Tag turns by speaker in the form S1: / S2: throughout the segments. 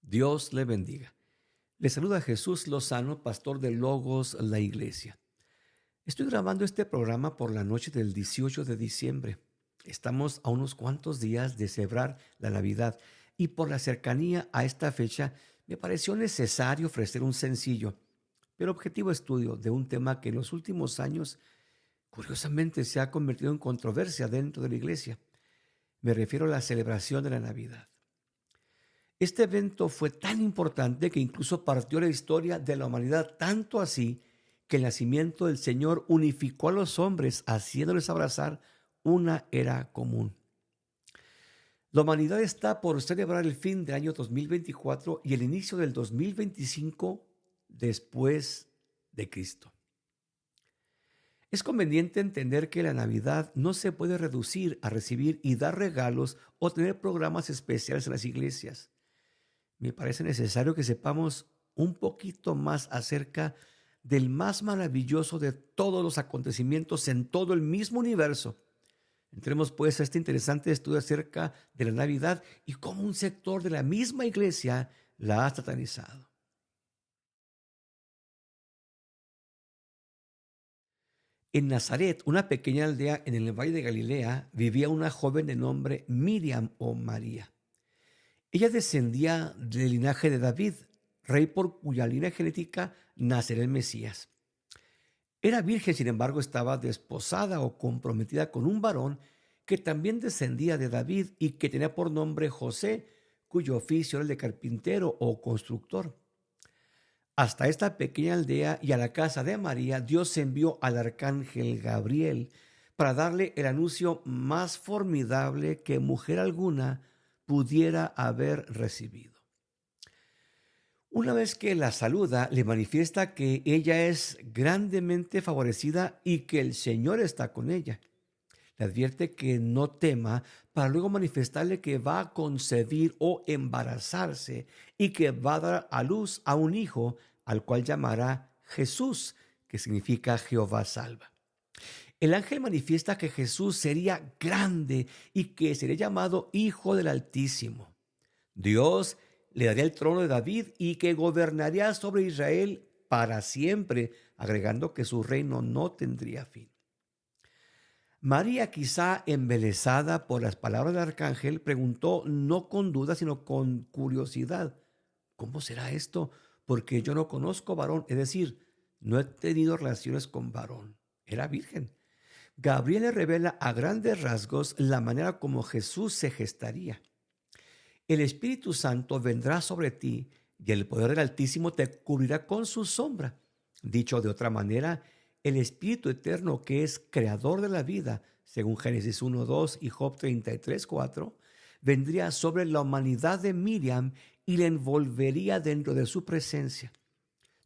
S1: Dios le bendiga. Le saluda Jesús Lozano, pastor de Logos, la iglesia. Estoy grabando este programa por la noche del 18 de diciembre. Estamos a unos cuantos días de celebrar la Navidad y por la cercanía a esta fecha me pareció necesario ofrecer un sencillo, pero objetivo estudio de un tema que en los últimos años curiosamente se ha convertido en controversia dentro de la iglesia. Me refiero a la celebración de la Navidad. Este evento fue tan importante que incluso partió la historia de la humanidad, tanto así que el nacimiento del Señor unificó a los hombres, haciéndoles abrazar una era común. La humanidad está por celebrar el fin del año 2024 y el inicio del 2025 después de Cristo. Es conveniente entender que la Navidad no se puede reducir a recibir y dar regalos o tener programas especiales en las iglesias. Me parece necesario que sepamos un poquito más acerca del más maravilloso de todos los acontecimientos en todo el mismo universo. Entremos pues a este interesante estudio acerca de la Navidad y cómo un sector de la misma iglesia la ha satanizado. En Nazaret, una pequeña aldea en el valle de Galilea, vivía una joven de nombre Miriam o María. Ella descendía del linaje de David, rey por cuya línea genética nacerá el Mesías. Era virgen, sin embargo, estaba desposada o comprometida con un varón que también descendía de David y que tenía por nombre José, cuyo oficio era el de carpintero o constructor. Hasta esta pequeña aldea y a la casa de María, Dios envió al arcángel Gabriel para darle el anuncio más formidable que mujer alguna pudiera haber recibido. Una vez que la saluda, le manifiesta que ella es grandemente favorecida y que el Señor está con ella. Le advierte que no tema para luego manifestarle que va a concebir o embarazarse y que va a dar a luz a un hijo al cual llamará Jesús, que significa Jehová salva. El ángel manifiesta que Jesús sería grande y que sería llamado Hijo del Altísimo. Dios le daría el trono de David y que gobernaría sobre Israel para siempre, agregando que su reino no tendría fin. María, quizá embelesada por las palabras del arcángel, preguntó no con duda, sino con curiosidad: ¿cómo será esto? Porque yo no conozco varón, es decir, no he tenido relaciones con varón. Era virgen. Gabriel le revela a grandes rasgos la manera como Jesús se gestaría. El Espíritu Santo vendrá sobre ti y el poder del Altísimo te cubrirá con su sombra. Dicho de otra manera, el Espíritu Eterno, que es creador de la vida, según Génesis 1:2 y Job 33:4, vendría sobre la humanidad de Miriam y la envolvería dentro de su presencia.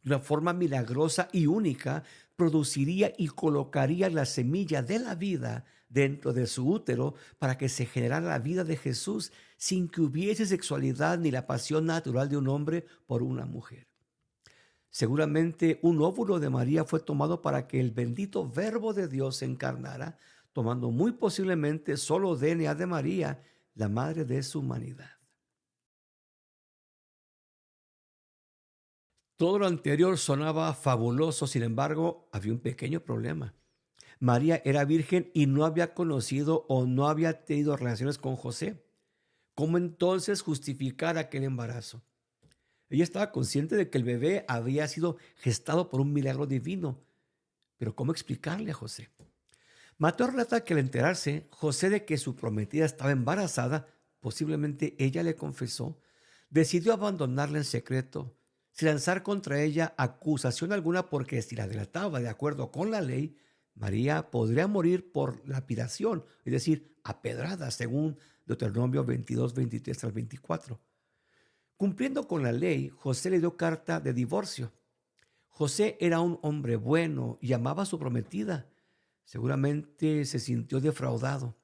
S1: De una forma milagrosa y única, produciría y colocaría la semilla de la vida dentro de su útero para que se generara la vida de Jesús sin que hubiese sexualidad ni la pasión natural de un hombre por una mujer. Seguramente un óvulo de María fue tomado para que el bendito Verbo de Dios se encarnara, tomando muy posiblemente solo DNA de María, la madre de su humanidad. Todo lo anterior sonaba fabuloso, sin embargo, había un pequeño problema. María era virgen y no había conocido o no había tenido relaciones con José. ¿Cómo entonces justificar aquel embarazo? Ella estaba consciente de que el bebé había sido gestado por un milagro divino, pero ¿cómo explicarle a José? Mateo relata que al enterarse José de que su prometida estaba embarazada, posiblemente ella le confesó, decidió abandonarla en secreto, sin lanzar contra ella acusación alguna, porque si la delataba de acuerdo con la ley, María podría morir por lapidación, es decir, apedrada, según Deuteronomio 22, 23 al 24. Cumpliendo con la ley, José le dio carta de divorcio. José era un hombre bueno y amaba a su prometida. Seguramente se sintió defraudado.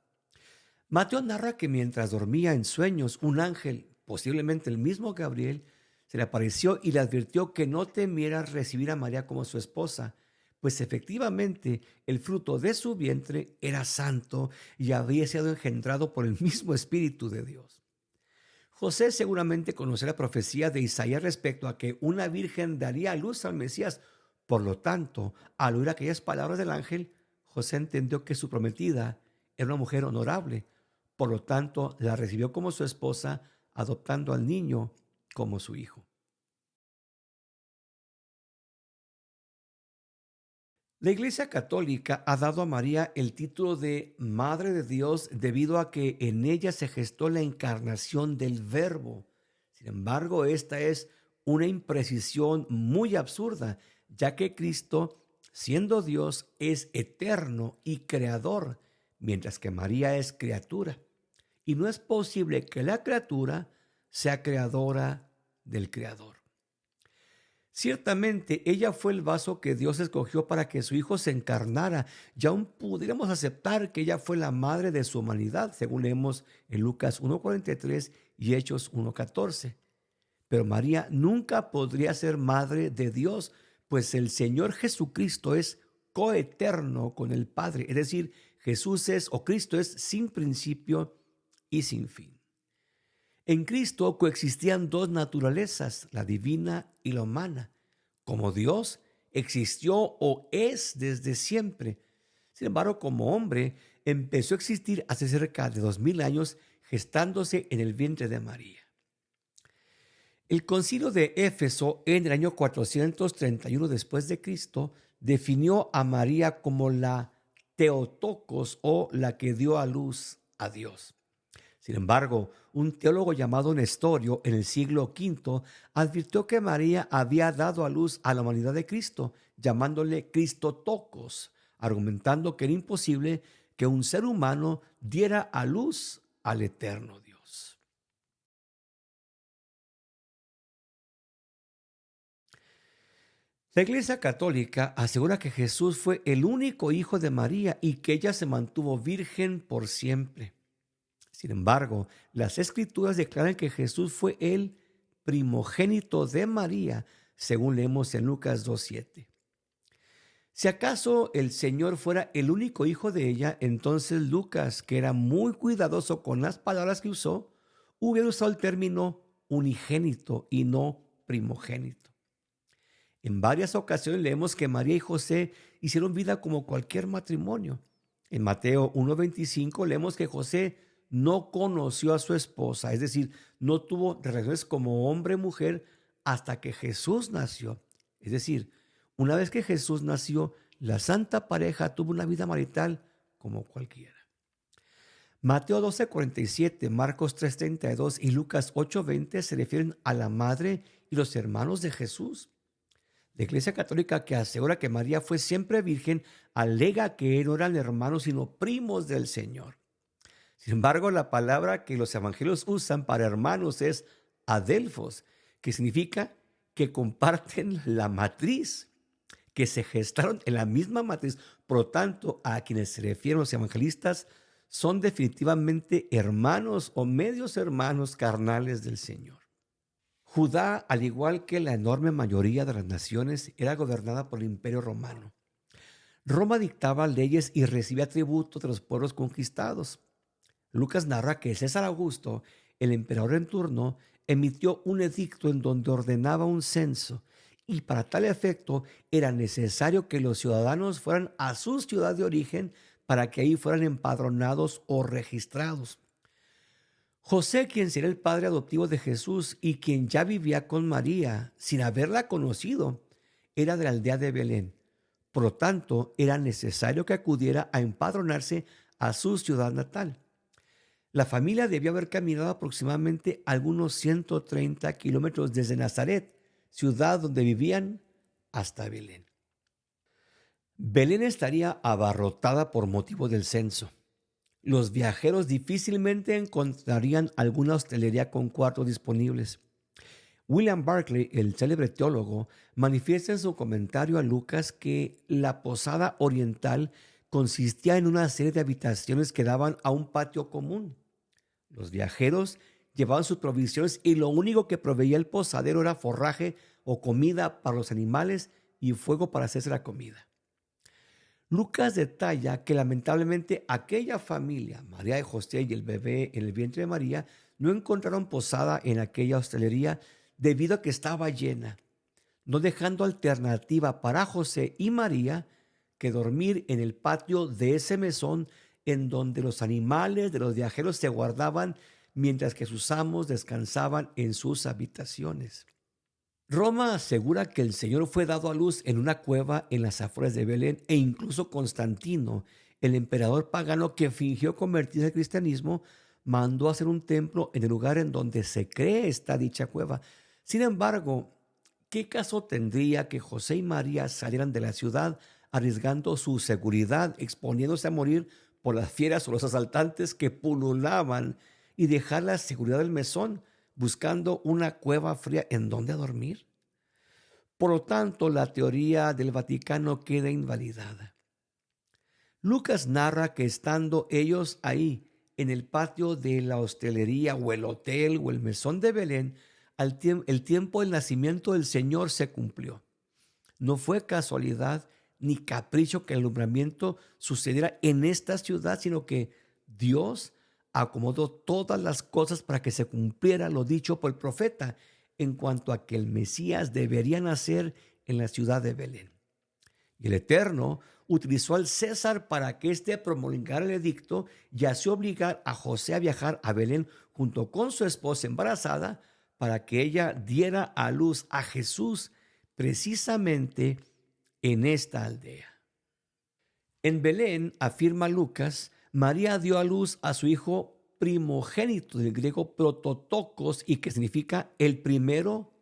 S1: Mateo narra que mientras dormía en sueños, un ángel, posiblemente el mismo Gabriel, se le apareció y le advirtió que no temiera recibir a María como su esposa, pues efectivamente el fruto de su vientre era santo y había sido engendrado por el mismo Espíritu de Dios. José seguramente conoció la profecía de Isaías respecto a que una virgen daría a luz al Mesías. Por lo tanto, al oír aquellas palabras del ángel, José entendió que su prometida era una mujer honorable. Por lo tanto, la recibió como su esposa, adoptando al niño como su hijo. La Iglesia Católica ha dado a María el título de Madre de Dios debido a que en ella se gestó la encarnación del Verbo. Sin embargo, esta es una imprecisión muy absurda, ya que Cristo, siendo Dios, es eterno y creador, mientras que María es criatura. Y no es posible que la criatura sea creadora del Creador. Ciertamente, ella fue el vaso que Dios escogió para que su Hijo se encarnara, y aún pudiéramos aceptar que ella fue la madre de su humanidad, según leemos en Lucas 1:43 y Hechos 1:14. Pero María nunca podría ser madre de Dios, pues el Señor Jesucristo es coeterno con el Padre, es decir, Jesús es o Cristo es sin principio y sin fin. En Cristo coexistían dos naturalezas, la divina y la humana. Como Dios existió o es desde siempre. Sin embargo, como hombre, empezó a existir hace cerca de 2000 años, gestándose en el vientre de María. El Concilio de Éfeso, en el año 431 después de Cristo, definió a María como la Theotokos, o la que dio a luz a Dios. Sin embargo, un teólogo llamado Nestorio en el siglo V advirtió que María había dado a luz a la humanidad de Cristo, llamándole Cristotocos, argumentando que era imposible que un ser humano diera a luz al eterno Dios. La Iglesia Católica asegura que Jesús fue el único hijo de María y que ella se mantuvo virgen por siempre. Sin embargo, las Escrituras declaran que Jesús fue el primogénito de María, según leemos en Lucas 2:7. Si acaso el Señor fuera el único hijo de ella, entonces Lucas, que era muy cuidadoso con las palabras que usó, hubiera usado el término unigénito y no primogénito. En varias ocasiones leemos que María y José hicieron vida como cualquier matrimonio. En Mateo 1:25 leemos que José no conoció a su esposa, es decir, no tuvo relaciones como hombre-mujer hasta que Jesús nació. Es decir, una vez que Jesús nació, la santa pareja tuvo una vida marital como cualquiera. Mateo 12:47, Marcos 3:32 y Lucas 8:20 se refieren a la madre y los hermanos de Jesús. La Iglesia Católica, que asegura que María fue siempre virgen, alega que no eran hermanos sino primos del Señor. Sin embargo, la palabra que los evangelios usan para hermanos es adelfos, que significa que comparten la matriz, que se gestaron en la misma matriz. Por lo tanto, a quienes se refieren los evangelistas son definitivamente hermanos o medios hermanos carnales del Señor. Judá, al igual que la enorme mayoría de las naciones, era gobernada por el Imperio Romano. Roma dictaba leyes y recibía tributo de los pueblos conquistados. Lucas narra que César Augusto, el emperador en turno, emitió un edicto en donde ordenaba un censo, y para tal efecto era necesario que los ciudadanos fueran a su ciudad de origen para que ahí fueran empadronados o registrados. José, quien sería el padre adoptivo de Jesús y quien ya vivía con María sin haberla conocido, era de la aldea de Belén. Por lo tanto, era necesario que acudiera a empadronarse a su ciudad natal. La familia debió haber caminado aproximadamente algunos 130 kilómetros desde Nazaret, ciudad donde vivían, hasta Belén. Belén estaría abarrotada por motivo del censo. Los viajeros difícilmente encontrarían alguna hostelería con cuartos disponibles. William Barclay, el célebre teólogo, manifiesta en su comentario a Lucas que la posada oriental consistía en una serie de habitaciones que daban a un patio común. Los viajeros llevaban sus provisiones y lo único que proveía el posadero era forraje o comida para los animales y fuego para hacerse la comida. Lucas detalla que lamentablemente aquella familia, María de José y el bebé en el vientre de María, no encontraron posada en aquella hostelería debido a que estaba llena, no dejando alternativa para José y María que dormir en el patio de ese mesón en donde los animales de los viajeros se guardaban mientras que sus amos descansaban en sus habitaciones. Roma asegura que el Señor fue dado a luz en una cueva en las afueras de Belén e incluso Constantino, el emperador pagano que fingió convertirse al cristianismo, mandó hacer un templo en el lugar en donde se cree está dicha cueva. Sin embargo, ¿qué caso tendría que José y María salieran de la ciudad arriesgando su seguridad, exponiéndose a morir por las fieras o los asaltantes que pululaban y dejar la seguridad del mesón buscando una cueva fría en donde dormir? Por lo tanto, la teoría del Vaticano queda invalidada. Lucas narra que estando ellos ahí en el patio de la hostelería o el hotel o el mesón de Belén, el tiempo del nacimiento del Señor se cumplió. No fue casualidad ni capricho que el alumbramiento sucediera en esta ciudad, sino que Dios acomodó todas las cosas para que se cumpliera lo dicho por el profeta en cuanto a que el Mesías debería nacer en la ciudad de Belén. Y el Eterno utilizó al César para que éste promulgara el edicto y así obligar a José a viajar a Belén junto con su esposa embarazada para que ella diera a luz a Jesús precisamente en esta aldea. En Belén, afirma Lucas, María dio a luz a su hijo primogénito, del griego prototokos, y que significa el primero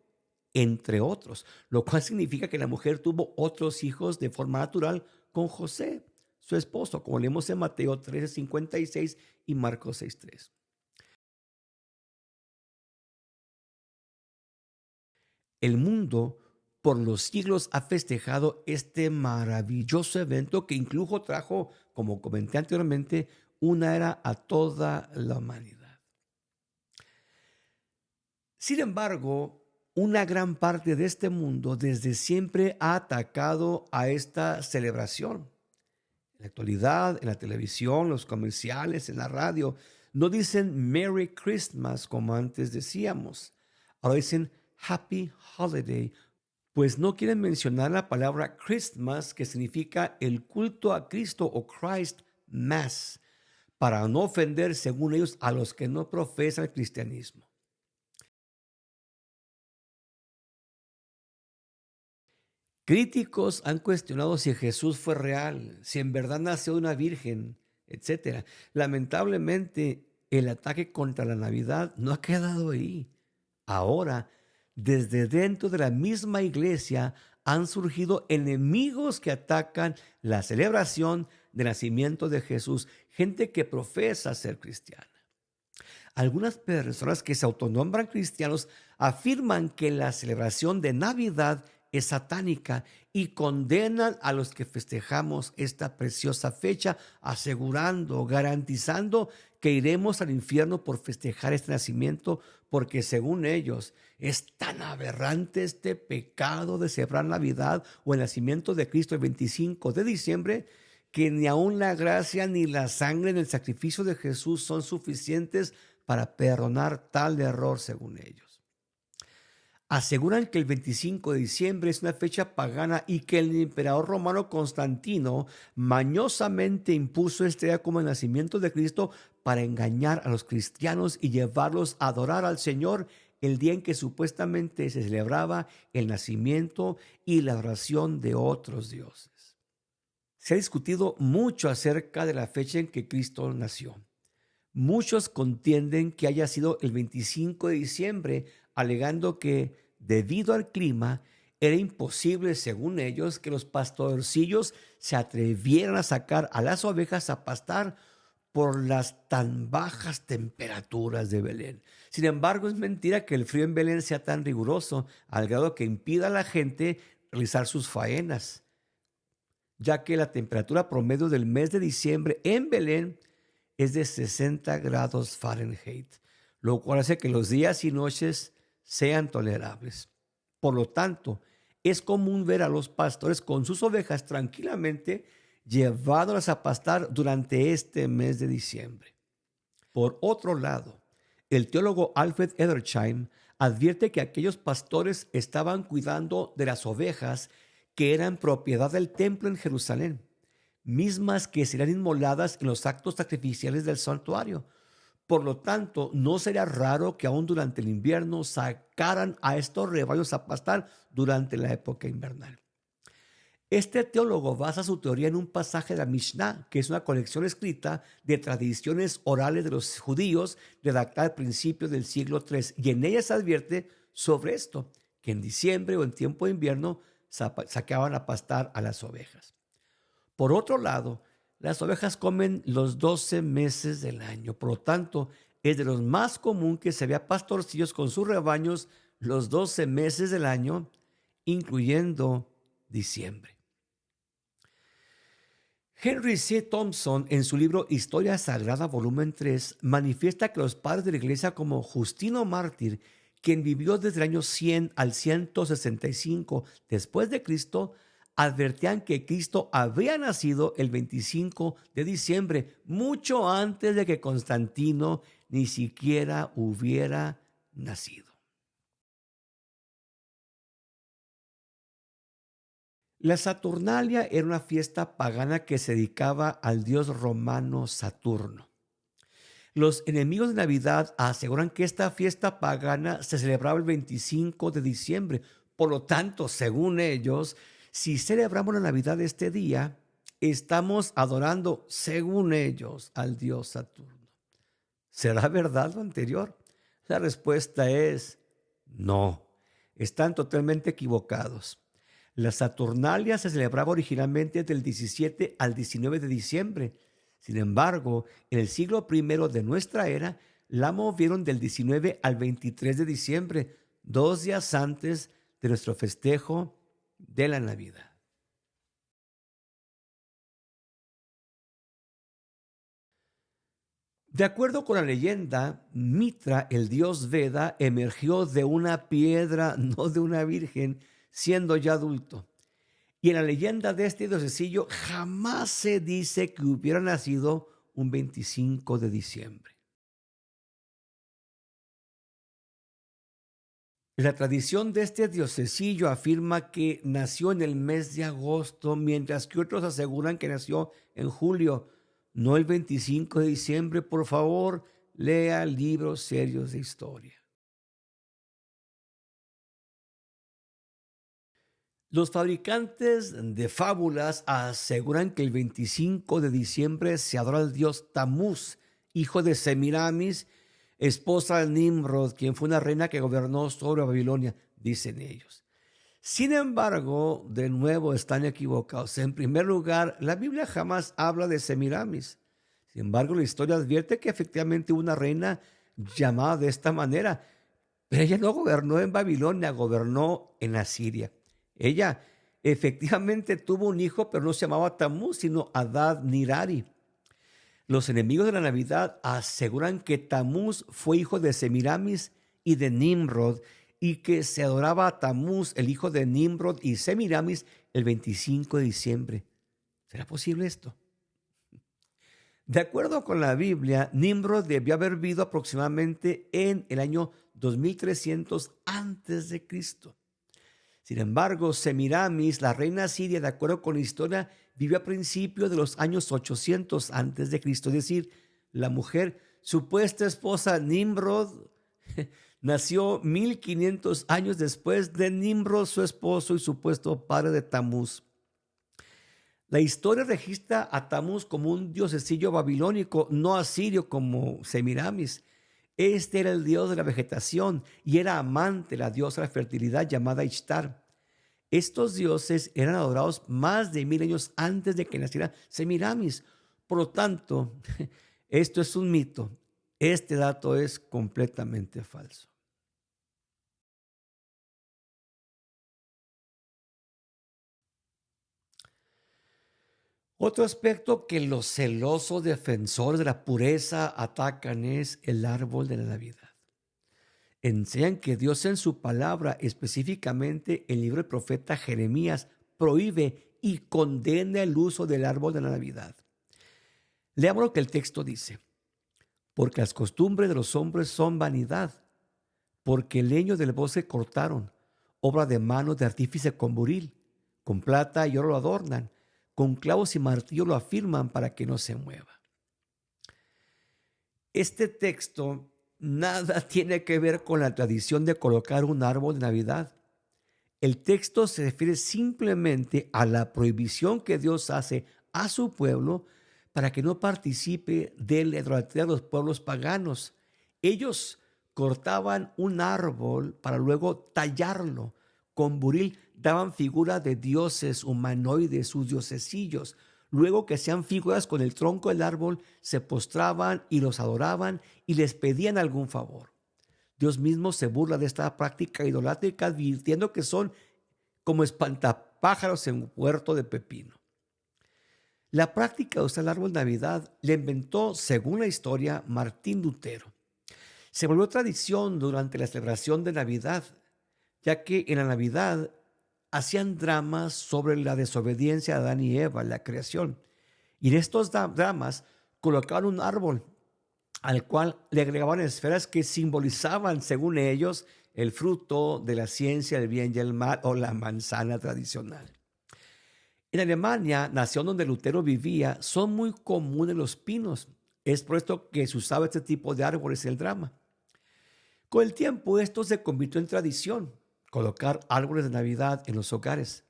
S1: entre otros, lo cual significa que la mujer tuvo otros hijos de forma natural con José, su esposo, como leemos en Mateo 13:56 y Marcos 6:3. El mundo por los siglos ha festejado este maravilloso evento que incluso trajo, como comenté anteriormente, una era a toda la humanidad. Sin embargo, una gran parte de este mundo desde siempre ha atacado a esta celebración. En la actualidad, en la televisión, los comerciales, en la radio, no dicen Merry Christmas como antes decíamos. Ahora dicen Happy Holiday, pues no quieren mencionar la palabra Christmas, que significa el culto a Cristo o Christ Mass, para no ofender, según ellos, a los que no profesan el cristianismo. Críticos han cuestionado si Jesús fue real, si en verdad nació de una virgen, etcétera. Lamentablemente, el ataque contra la Navidad no ha quedado ahí. Ahora, desde dentro de la misma iglesia han surgido enemigos que atacan la celebración del nacimiento de Jesús, gente que profesa ser cristiana. Algunas personas que se autonombran cristianos afirman que la celebración de Navidad es satánica y condenan a los que festejamos esta preciosa fecha, asegurando, garantizando que iremos al infierno por festejar este nacimiento, porque según ellos es tan aberrante este pecado de celebrar Navidad o el nacimiento de Cristo el 25 de diciembre, que ni aun la gracia ni la sangre del sacrificio de Jesús son suficientes para perdonar tal error según ellos. Aseguran que el 25 de diciembre es una fecha pagana y que el emperador romano Constantino mañosamente impuso este día como el nacimiento de Cristo para engañar a los cristianos y llevarlos a adorar al Señor el día en que supuestamente se celebraba el nacimiento y la adoración de otros dioses. Se ha discutido mucho acerca de la fecha en que Cristo nació. Muchos contienden que haya sido el 25 de diciembre, alegando que debido al clima era imposible, según ellos, que los pastorcillos se atrevieran a sacar a las ovejas a pastar por las tan bajas temperaturas de Belén. Sin embargo, es mentira que el frío en Belén sea tan riguroso al grado que impida a la gente realizar sus faenas, ya que la temperatura promedio del mes de diciembre en Belén es de 60 grados Fahrenheit, lo cual hace que los días y noches sean tolerables. Por lo tanto, es común ver a los pastores con sus ovejas tranquilamente llevándolas a pastar durante este mes de diciembre. Por otro lado, El teólogo Alfred Edersheim advierte que aquellos pastores estaban cuidando de las ovejas que eran propiedad del templo en Jerusalén, mismas que serían inmoladas en los actos sacrificiales del santuario. Por lo tanto, no sería raro que aún durante el invierno sacaran a estos rebaños a pastar durante la época invernal. Este teólogo basa su teoría en un pasaje de la Mishnah, que es una colección escrita de tradiciones orales de los judíos redactada al principio del siglo III, y en ella se advierte sobre esto, que en diciembre o en tiempo de invierno sacaban a pastar a las ovejas. Por otro lado, las ovejas comen los 12 meses del año, por lo tanto, es de los más común que se vea pastorcillos con sus rebaños los 12 meses del año, incluyendo diciembre. Henry C. Thompson, en su libro Historia Sagrada, volumen 3, manifiesta que los padres de la iglesia como Justino Mártir, quien vivió desde el año 100 al 165 después de Cristo, advertían que Cristo había nacido el 25 de diciembre, mucho antes de que Constantino ni siquiera hubiera nacido. La Saturnalia era una fiesta pagana que se dedicaba al dios romano Saturno. Los enemigos de Navidad aseguran que esta fiesta pagana se celebraba el 25 de diciembre. Por lo tanto, según ellos, si celebramos la Navidad este día, estamos adorando, según ellos, al dios Saturno. ¿Será verdad lo anterior? La respuesta es no. Están totalmente equivocados. La Saturnalia se celebraba originalmente del 17 al 19 de diciembre. Sin embargo, en el siglo I de nuestra era, la movieron del 19 al 23 de diciembre, 2 días antes de nuestro festejo de la Navidad. De acuerdo con la leyenda, Mitra, el dios Veda, emergió de una piedra, no de una virgen, siendo ya adulto. Y en la leyenda de este diosecillo jamás se dice que hubiera nacido un 25 de diciembre. La tradición de este diosecillo afirma que nació en el mes de agosto, mientras que otros aseguran que nació en julio, no el 25 de diciembre. Por favor, lea libros serios de historia. Los fabricantes de fábulas aseguran que el 25 de diciembre se adora al dios Tamuz, hijo de Semiramis, esposa de Nimrod, quien fue una reina que gobernó sobre Babilonia, dicen ellos. Sin embargo, de nuevo están equivocados. En primer lugar, la Biblia jamás habla de Semiramis. Sin embargo, la historia advierte que efectivamente hubo una reina llamada de esta manera, pero ella no gobernó en Babilonia, gobernó en Asiria. Ella efectivamente tuvo un hijo, pero no se llamaba Tamuz, sino Adad Nirari. Los enemigos de la Navidad aseguran que Tamuz fue hijo de Semiramis y de Nimrod, y que se adoraba a Tamuz, el hijo de Nimrod y Semiramis, el 25 de diciembre. ¿Será posible esto? De acuerdo con la Biblia, Nimrod debió haber vivido aproximadamente en el año 2300 antes de Cristo. Sin embargo, Semiramis, la reina siria, de acuerdo con la historia, vivió a principios de los años 800 antes de Cristo. Es decir, la mujer, supuesta esposa Nimrod, nació 1500 años después de Nimrod, su esposo y supuesto padre de Tamuz. La historia registra a Tamuz como un diosecillo babilónico, no asirio como Semiramis. Este era el dios de la vegetación y era amante de la diosa de la fertilidad llamada Ishtar. Estos dioses eran adorados más de 1000 años antes de que naciera Semiramis. Por lo tanto, esto es un mito. Este dato es completamente falso. Otro aspecto que los celosos defensores de la pureza atacan es el árbol de la Navidad. Enseñan que Dios en su palabra, específicamente en el libro del profeta Jeremías, prohíbe y condena el uso del árbol de la Navidad. Leamos lo que el texto dice. porque las costumbres de los hombres son vanidad, porque el leño del bosque cortaron, obra de manos de artífice con buril, con plata y oro lo adornan, con clavos y martillo lo afirman para que no se mueva. Este texto nada tiene que ver con la tradición de colocar un árbol de Navidad. El texto se refiere simplemente a la prohibición que Dios hace a su pueblo para que no participe de la idolatría de los pueblos paganos. Ellos cortaban un árbol para luego tallarlo. Con buril daban figuras de dioses humanoides, sus diosesillos. Luego que hacían figuras con el tronco del árbol, se postraban y los adoraban y les pedían algún favor. Dios mismo se burla de esta práctica idolátrica, advirtiendo que son como espantapájaros en un huerto de pepino. La práctica de usar el árbol de Navidad la inventó, según la historia, Martín Lutero. Se volvió tradición durante la celebración de Navidad, ya que en la Navidad hacían dramas sobre la desobediencia de Adán y Eva, la creación. Y en estos dramas colocaban un árbol al cual le agregaban esferas que simbolizaban, según ellos, el fruto de la ciencia, el bien y el mal, o la manzana tradicional. En Alemania, nación donde Lutero vivía, son muy comunes los pinos. Es por esto que se usaba este tipo de árboles en el drama. Con el tiempo, esto se convirtió en tradición, colocar árboles de Navidad en los hogares.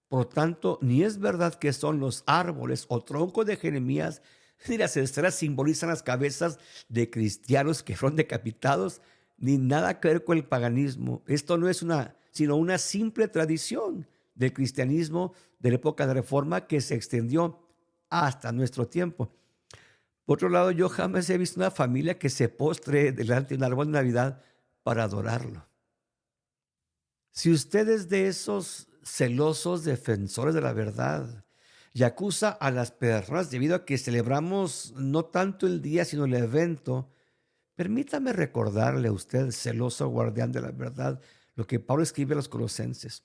S1: Por lo tanto, ni es verdad que son los árboles o troncos de Jeremías, ni las esferas simbolizan las cabezas de cristianos que fueron decapitados, ni nada que ver con el paganismo. Esto no es sino una simple tradición del cristianismo de la época de Reforma que se extendió hasta nuestro tiempo. Por otro lado, yo jamás he visto una familia que se postre delante de un árbol de Navidad para adorarlo. Si usted es de esos celosos defensores de la verdad y acusa a las personas debido a que celebramos no tanto el día sino el evento, permítame recordarle a usted, celoso guardián de la verdad, lo que Pablo escribe a los Colosenses.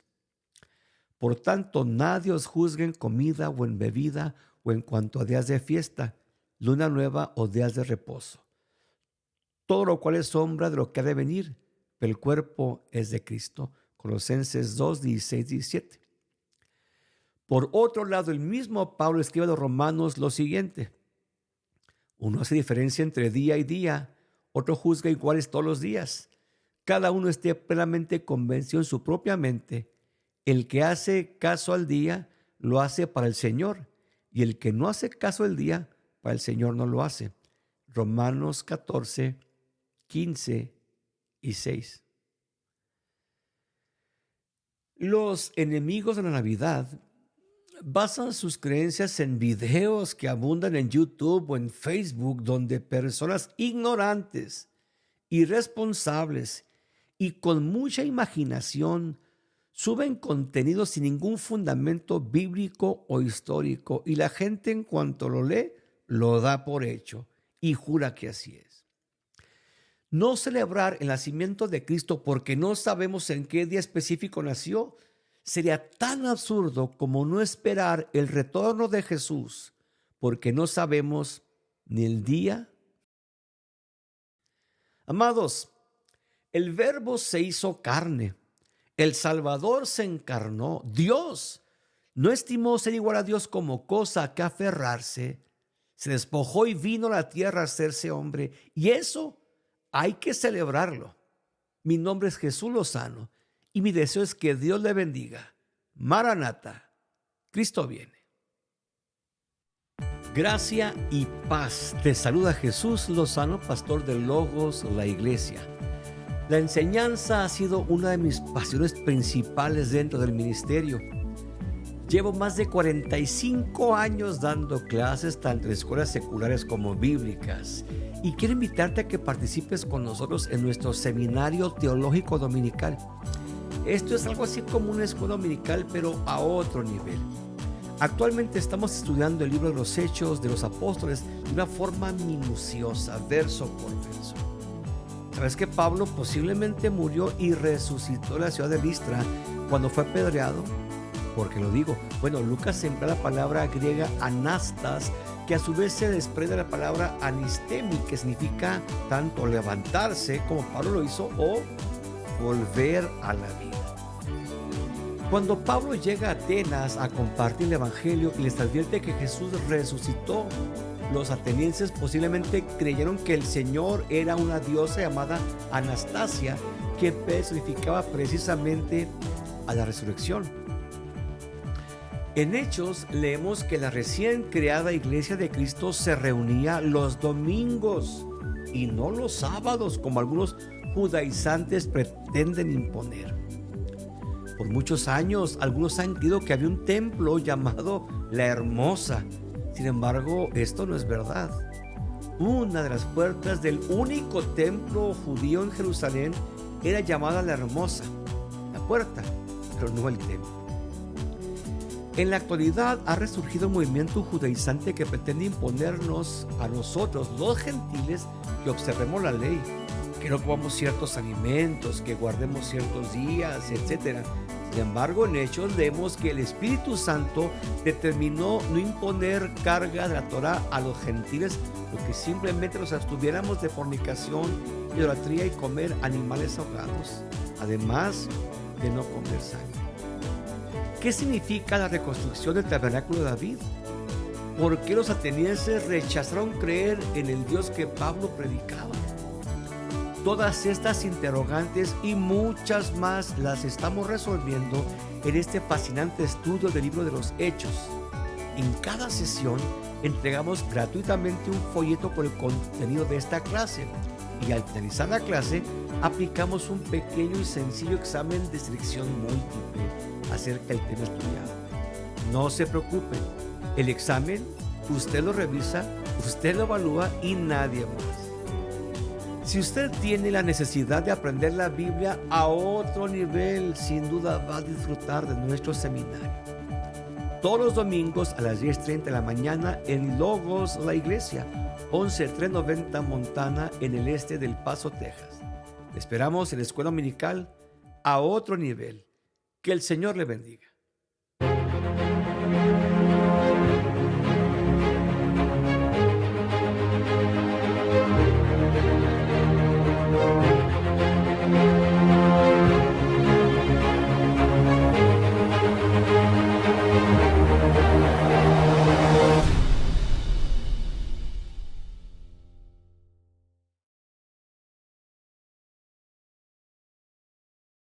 S1: Por tanto, nadie os juzgue en comida o en bebida o en cuanto a días de fiesta, luna nueva o días de reposo. Todo lo cual es sombra de lo que ha de venir, pero el cuerpo es de Cristo. Colosenses 2, 16, 17. Por otro lado, el mismo Pablo escribe a los romanos lo siguiente. Uno hace diferencia entre día y día, otro juzga iguales todos los días. Cada uno esté plenamente convencido en su propia mente. El que hace caso al día, lo hace para el Señor, y el que no hace caso al día, para el Señor no lo hace. Romanos 14, 15 y 6. Los enemigos de la Navidad basan sus creencias en videos que abundan en YouTube o en Facebook, donde personas ignorantes, irresponsables y con mucha imaginación suben contenido sin ningún fundamento bíblico o histórico, y la gente, en cuanto lo lee, lo da por hecho y jura que así es. No celebrar el nacimiento de Cristo porque no sabemos en qué día específico nació sería tan absurdo como no esperar el retorno de Jesús porque no sabemos ni el día. Amados, el Verbo se hizo carne, el Salvador se encarnó. Dios no estimó ser igual a Dios como cosa a que aferrarse, se despojó y vino a la tierra a hacerse hombre, y eso hay que celebrarlo. Mi nombre es Jesús Lozano y mi deseo es que Dios le bendiga. Maranata, Cristo viene. Gracia y paz. Te saluda Jesús Lozano, pastor de Logos, la iglesia. La enseñanza ha sido una de mis pasiones principales dentro del ministerio. Llevo más de 45 años dando clases tanto en escuelas seculares como bíblicas, y quiero invitarte a que participes con nosotros en nuestro seminario teológico dominical. Esto es algo así como una escuela dominical, pero a otro nivel. Actualmente estamos estudiando el libro de los Hechos de los Apóstoles de una forma minuciosa, verso por verso. ¿Sabes que Pablo posiblemente murió y resucitó en la ciudad de Listra cuando fue apedreado? ¿Por qué lo digo? Bueno, Lucas emplea la palabra griega anastas, que a su vez se desprende de la palabra anistemi, que significa tanto levantarse, como Pablo lo hizo, o volver a la vida. Cuando Pablo llega a Atenas a compartir el evangelio y les advierte que Jesús resucitó, los atenienses posiblemente creyeron que el Señor era una diosa llamada Anastasia, que personificaba precisamente a la resurrección. En Hechos leemos que la recién creada Iglesia de Cristo se reunía los domingos y no los sábados, como algunos judaizantes pretenden imponer. Por muchos años, algunos han creído que había un templo llamado La Hermosa. Sin embargo, esto no es verdad. Una de las puertas del único templo judío en Jerusalén era llamada La Hermosa, la puerta, pero no el templo. En la actualidad ha resurgido un movimiento judaizante que pretende imponernos a nosotros, los gentiles, que observemos la ley, que no comamos ciertos alimentos, que guardemos ciertos días, etc. Sin embargo, en Hechos leemos que el Espíritu Santo determinó no imponer carga de la Torá a los gentiles, porque simplemente nos abstuviéramos de fornicación, idolatría y comer animales ahogados, además de no comer sangre. ¿Qué significa la reconstrucción del tabernáculo de David? ¿Por qué los atenienses rechazaron creer en el Dios que Pablo predicaba? Todas estas interrogantes y muchas más las estamos resolviendo en este fascinante estudio del libro de los Hechos. En cada sesión entregamos gratuitamente un folleto con el contenido de esta clase y al finalizar la clase aplicamos un pequeño y sencillo examen de selección múltiple acerca del tema estudiado. No se preocupen, el examen usted lo revisa, usted lo evalúa y nadie más. Si usted tiene la necesidad de aprender la Biblia a otro nivel, sin duda va a disfrutar de nuestro seminario. Todos los domingos a las 10:30 de la mañana en Logos La Iglesia, 11390 Montana, en el este del Paso, Texas. Le esperamos en la escuela dominical a otro nivel. Que el Señor le bendiga.